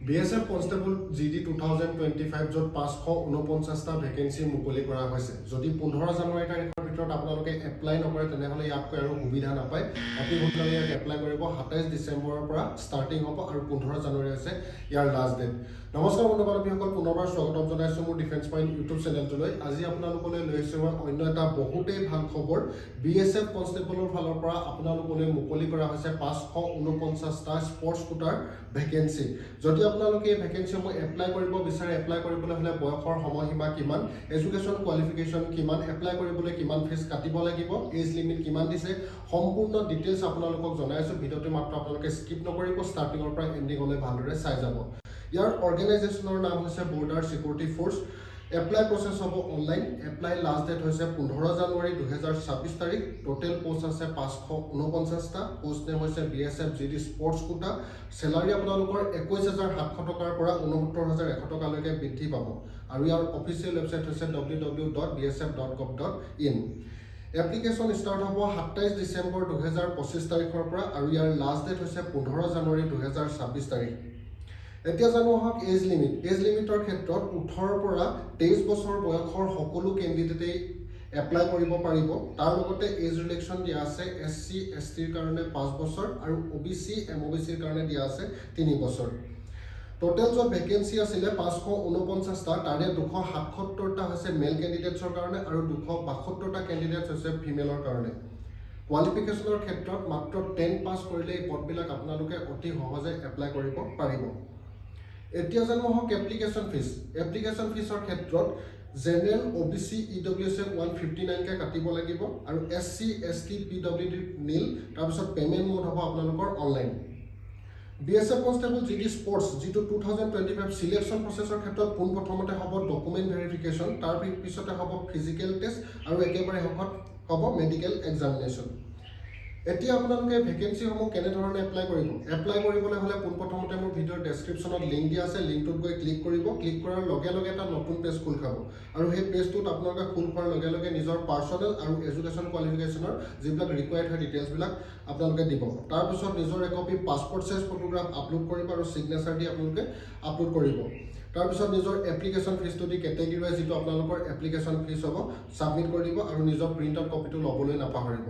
BSF Constable GD 2025 য'ত 549টা vacancy মুকলি কৰা হৈছে। যদি 15 জানুৱাৰী তাৰিখৰ ভিতৰত আপোনালোকে এপ্লাই নকৰে তেনেহ'লে ইয়াতকৈ আৰু সুবিধা নাপায়। অতি সোনকালে ইয়াক এপ্লাই কৰিব। 27 ডিচেম্বৰৰ পৰা ষ্টাৰ্টিং হ'ব আৰু 15 জানুৱাৰী আছে ইয়াৰ লাষ্ট ডেট। নমস্কাৰ বন্ধু-বান্ধৱীসকল, পুনৰবাৰ স্বাগতম জনাইছোঁ মোৰ ডিফেন্স পইণ্ট ইউটিউব চেনেলটোলৈ। আজি আপোনালোকলৈ লৈ আহিছোঁ মই অন্য এটা বহুতেই ভাল খবৰ। BSF কনষ্টেবলৰ ফালৰ পৰা আপোনালোকলৈ মুকলি কৰা হৈছে 549টা স্পৰ্টছ কোটাৰ ভেকেন্সি। যদি আপোনালোকে এই ভেকেন্সিসমূহ এপ্লাই কৰিব বিচাৰে, এপ্লাই কৰিবলৈ হ'লে বয়সৰ সময়সীমা কিমান, এডুকেশ্যন কোৱালিফিকেশ্যন কিমান, এপ্লাই কৰিবলৈ কিমান ফিজ কাটিব লাগিব, এজ লিমিট কিমান দিছে, সম্পূৰ্ণ ডিটেইলছ আপোনালোকক জনাইছোঁ। ভিডিঅ'টো মাত্ৰ আপোনালোকে স্কিপ নকৰিব, ষ্টাৰ্টিঙৰ পৰা এণ্ডিঙলৈ ভালদৰে চাই যাব। ইয়াৰ অৰ্গেনাইজেশ্যনৰ নাম হৈছে border security force. Apply process হ'ব অনলাইন। এপ্লাই লাষ্ট ডেট হৈছে 15 জানুৱাৰী 2026 তাৰিখ। টোটেল পোষ্ট আছে 549টা। পোষ্ট নেম হৈছে BSF GD sports quota. Salary আপোনালোকৰ 21,700 টকাৰ পৰা 69,100 টকালৈকে বৃদ্ধি পাব। আৰু ইয়াৰ অফিচিয়েল ৱেবছাইট হৈছে www.bsf.gov.in। এপ্লিকেশ্যন ষ্টাৰ্ট হ'ব 27 ডিচেম্বৰ 2025 তাৰিখৰ পৰা আৰু ইয়াৰ লাষ্ট ডেট হৈছে 15 জানুৱাৰী 2026 তাৰিখ। এতিয়া জানো আহক এজ লিমিট। এজ লিমিটৰ ক্ষেত্ৰত 18 পৰা 23 বছৰ বয়সৰ সকলো কেণ্ডিডেটেই এপ্লাই কৰিব পাৰিব। তাৰ লগতে এজ ৰিলেকশ্যন দিয়া আছে SC STৰ কাৰণে 5 বছৰ আৰু OBC MOBCৰ কাৰণে দিয়া আছে 3 বছৰ। টোটেল য'ত ভেকেন্সি আছিলে 549টা, তাৰে 277টা হৈছে মেল কেণ্ডিডেটছৰ কাৰণে আৰু 272টা কেণ্ডিডেটছ হৈছে ফিমেলৰ কাৰণে। কোৱালিফিকেশ্যনৰ ক্ষেত্ৰত মাত্ৰ 10 পাছ কৰিলে এই পদবিলাক আপোনালোকে অতি সহজে এপ্লাই কৰিব পাৰিব। এতিয়া জানো আহক এপ্লিকেশ্যন ফিজ। এপ্লিকেশ্যন ফিজৰ ক্ষেত্ৰত জেনেৰেল OBC EWS 159কে কাটিব লাগিব আৰু SC ST PWD নীল। তাৰপিছত পে'মেণ্ট মোড হ'ব আপোনালোকৰ online. BSF constable GD sports যিটো 2025 চিলেকশ্যন প্ৰচেছৰ ক্ষেত্ৰত পোনপ্ৰথমতে হ'ব ডকুমেণ্ট ভেৰিফিকেশ্যন, তাৰ পিছতে হ'ব ফিজিকেল টেষ্ট আৰু একেবাৰে শেষত হ'ব মেডিকেল এক্সামিনেশ্যন। এতিয়া আপোনালোকে ভেকেন্সিসমূহ কেনেধৰণে এপ্লাই কৰিব? এপ্লাই কৰিবলৈ হ'লে পোনপ্ৰথমতে মোৰ ভিডিঅ'ৰ ডেছক্ৰিপশ্যনত লিংক দিয়া আছে। লিংকটোত গৈ ক্লিক কৰিব। ক্লিক কৰাৰ লগে লগে এটা নতুন পেজ খোল খাব আৰু সেই পেজটোত আপোনালোকে খোল খোৱাৰ লগে লগে নিজৰ পাৰ্চনেল আৰু এডুকেশ্যন কোৱালিফিকেশ্যনৰ যিবিলাক ৰিকুৱাৰ্ড হয় ডিটেইলছবিলাক আপোনালোকে দিব। তাৰপিছত নিজৰ একপি পাছপৰ্ট চাইজ ফটোগ্ৰাফ আপলোড কৰিব আৰু ছিগনেচাৰ দি আপোনালোকে আপলোড কৰিব। তাৰপিছত নিজৰ এপ্লিকেশ্যন ফিজটো দি কেটেগৰী ৱাইজ যিটো আপোনালোকৰ এপ্লিকেশ্যন ফিজ হ'ব ছাবমিট কৰি দিব আৰু নিজৰ প্ৰিণ্ট আউট কপিটো ল'বলৈ নাপাহৰিব।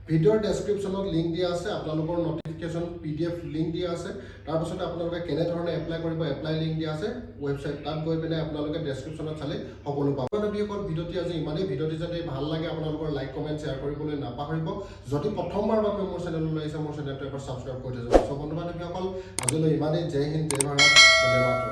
ভিডিঅ'ৰ ডেছক্ৰিপশ্যনত লিংক দিয়া আছে, আপোনালোকৰ নটিফিকেশ্যন PDF লিংক দিয়া আছে। তাৰপিছতে আপোনালোকে কেনেধৰণে এপ্লাই কৰিব এপ্লাই লিংক দিয়া আছে ৱেবছাইট, তাত গৈ পিনে আপোনালোকে ডেছক্ৰিপশ্যনত চালে সকলো পাব। বন্ধুসকল, ভিডিঅ'টি আজি ইমানেই। ভিডিঅ'টি যদি ভাল লাগে আপোনালোকৰ লাইক কমেণ্ট শ্বেয়াৰ কৰিবলৈ নাপাহৰিব। যদি প্ৰথমবাৰ বাবে মোৰ চেনেললৈ আহিছে মোৰ চেনেলটো এবাৰ ছাবস্ক্ৰাইব কৰি থৈ যাব। চ' বন্ধু বান্ধৱীসকল, আজিলৈ ইমানেই। জয় হিন্দ, জয় ভাৰত, বন্দে মাতৰম।